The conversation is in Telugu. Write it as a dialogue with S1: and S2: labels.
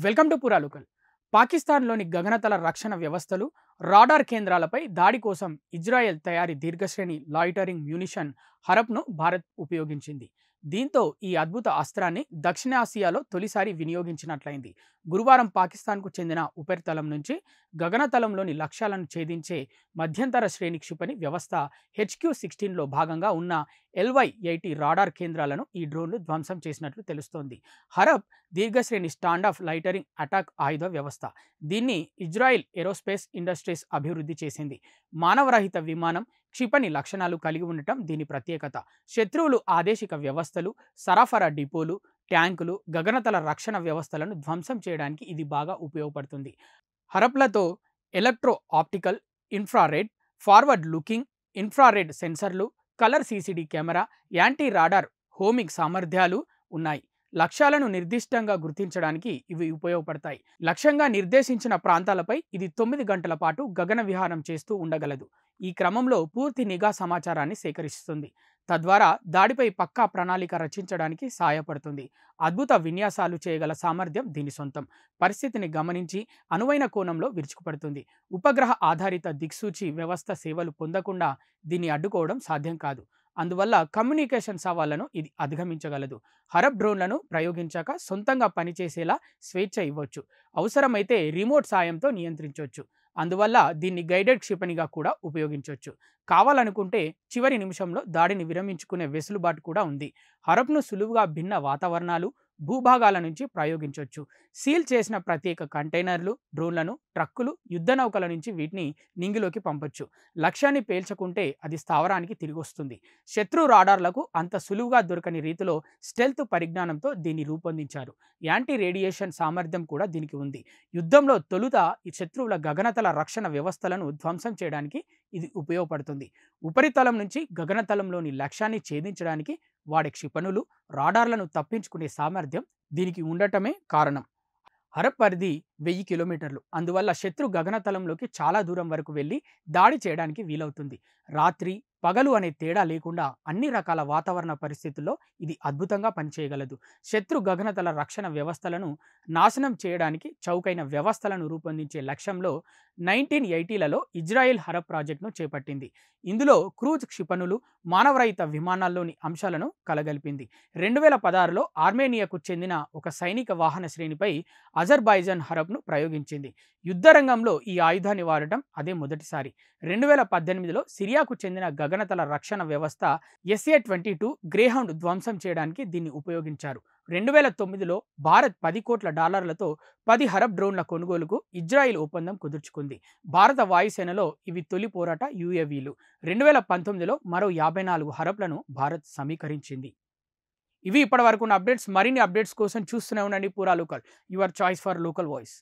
S1: Welcome to పురాలుకల్. పాకిస్తాన్లోని గగనతల రక్షణ వ్యవస్థలు, రాడార్ కేంద్రాలపై దాడి కోసం ఇజ్రాయెల్ తయారీ దీర్ఘశ్రేణి లాయిటరింగ్ మ్యూనిషన్ హరప్ను భారత్ ఉపయోగించింది. దీంతో ఈ అద్భుత అస్త్రాన్ని దక్షిణాసియాలో తొలిసారి వినియోగించినట్లయింది. గురువారం పాకిస్తాన్కు చెందిన ఉపరితలం నుంచి గగనతలంలోని లక్ష్యాలను ఛేదించే మధ్యంతర శ్రేణి క్షిపణి వ్యవస్థ HQ-16లో భాగంగా ఉన్న LY-80 రాడార్ కేంద్రాలను ఈ డ్రోన్లు ధ్వంసం చేసినట్లు తెలుస్తోంది. హరప్ దీర్ఘశ్రేణి స్టాండ్ ఆఫ్ లైటరింగ్ అటాక్ ఆయుధ వ్యవస్థ. దీన్ని ఇజ్రాయిల్ ఏరోస్పేస్ ఇండస్ట్రీస్ అభివృద్ధి చేసింది. మానవరహిత విమానం, క్షిపణి లక్షణాలు కలిగి ఉండటం దీని ప్రత్యేకత. శత్రువులు ఆదేశిక వ్యవస్థలు, సరఫరా డిపోలు, ట్యాంకులు, గగనతల రక్షణ వ్యవస్థలను ధ్వంసం చేయడానికి ఇది బాగా ఉపయోగపడుతుంది. హరప్లతో electro optical, infrared, forward looking infrared సెన్సర్లు, colour CCD camera, anti radar homing సామర్థ్యాలు ఉన్నాయి. లక్ష్యాలను నిర్దిష్టంగా గుర్తించడానికి ఇవి ఉపయోగపడతాయి. లక్ష్యంగా నిర్దేశించిన ప్రాంతాలపై ఇది 9 గంటల పాటు గగన విహారం చేస్తూ ఉండగలదు. ఈ క్రమంలో పూర్తి నిఘా సమాచారాన్ని సేకరిస్తుంది. తద్వారా దాడిపై పక్కా ప్రణాళిక రచించడానికి సహాయపడుతుంది. అద్భుత విన్యాసాలు చేయగల సామర్థ్యం దీని సొంతం. పరిస్థితిని గమనించి అనువైన కోణంలో విరుచుకుపడుతుంది. ఉపగ్రహ ఆధారిత దిక్సూచి వ్యవస్థ సేవలు పొందకుండా దీన్ని అడ్డుకోవడం సాధ్యం కాదు. అందువల్ల కమ్యూనికేషన్ సవాళ్లను ఇది అధిగమించగలదు. హరప్ డ్రోన్లను ప్రయోగించాక సొంతంగా పనిచేసేలా స్వేచ్ఛ ఇవ్వచ్చు. అవసరమైతే రిమోట్ సాయంతో నియంత్రించవచ్చు. అందువల్ల దీన్ని గైడెడ్ క్షిపణిగా కూడా ఉపయోగించవచ్చు. కావాలనుకుంటే చివరి నిమిషంలో దాడిని విరమించుకునే వెసులుబాటు కూడా ఉంది. హరప్ను సులువుగా భిన్న వాతావరణాలు, భూభాగాల నుంచి ప్రయోగించవచ్చు. సీల్ చేసిన ప్రత్యేక కంటైనర్లు, డ్రోన్లను, ట్రక్కులు, యుద్ధ నౌకల నుంచి వీటిని నింగిలోకి పంపొచ్చు. లక్ష్యాన్ని పేల్చకుంటే అది స్థావరానికి తిరిగి వస్తుంది. శత్రు రాడార్లకు అంత సులువుగా దొరకని రీతిలో స్టెల్త్ పరిజ్ఞానంతో దీన్ని రూపొందించారు. యాంటీ రేడియేషన్ సామర్థ్యం కూడా దీనికి ఉంది. యుద్ధంలో తొలుత ఈ శత్రువుల గగనతల రక్షణ వ్యవస్థలను ధ్వంసం చేయడానికి ఇది ఉపయోగపడుతుంది. ఉపరితలం నుంచి గగనతలంలోని లక్ష్యాన్ని ఛేదించడానికి వాడే క్షిపణులు, రాడార్లను తప్పించుకునే సామర్థ్యం దీనికి ఉండటమే కారణం. హరప్ పరిధి 1000 కిలోమీటర్లు. అందువల్ల శత్రు గగనతలంలోకి చాలా దూరం వరకు వెళ్ళి దాడి చేయడానికి వీలవుతుంది. రాత్రి, పగలు అనే తేడా లేకుండా అన్ని రకాల వాతావరణ పరిస్థితుల్లో ఇది అద్భుతంగా పనిచేయగలదు. శత్రు గగనతల రక్షణ వ్యవస్థలను నాశనం చేయడానికి చౌకైన వ్యవస్థలను రూపొందించే లక్ష్యంలో 1980లలో ఇజ్రాయెల్ హరప్ ప్రాజెక్టును చేపట్టింది. ఇందులో క్రూజ్ క్షిపణులు, మానవరహిత విమానాల్లోని అంశాలను కలగలిపింది. 2016లో ఆర్మేనియాకు చెందిన ఒక సైనిక వాహన శ్రేణిపై అజర్బైజాన్ హరప్ను ప్రయోగించింది. యుద్ధ రంగంలో ఈ ఆయుధాన్ని వాడటం అదే మొదటిసారి. 2018లో సిరియాకు చెందిన గగనతల రక్షణ వ్యవస్థ SA-22 గ్రేహౌండ్ ధ్వంసం చేయడానికి దీన్ని ఉపయోగించారు. 2009లో భారత్ $10 కోట్ల తో 10 హరప్ డ్రోన్ల కొనుగోలుకు ఇజ్రాయిల్ ఒప్పందం కుదుర్చుకుంది. భారత వాయుసేనలో ఇవి తొలి పోరాట UAVలు. 2019లో మరో 54 హరప్లను భారత్ సమీకరించింది. ఇవి ఇప్పటివరకు ఉన్న అప్డేట్స్. మరిన్ని అప్డేట్స్ కోసం చూస్తూనే ఉండండి పురాలుకల్, your choice for local voice.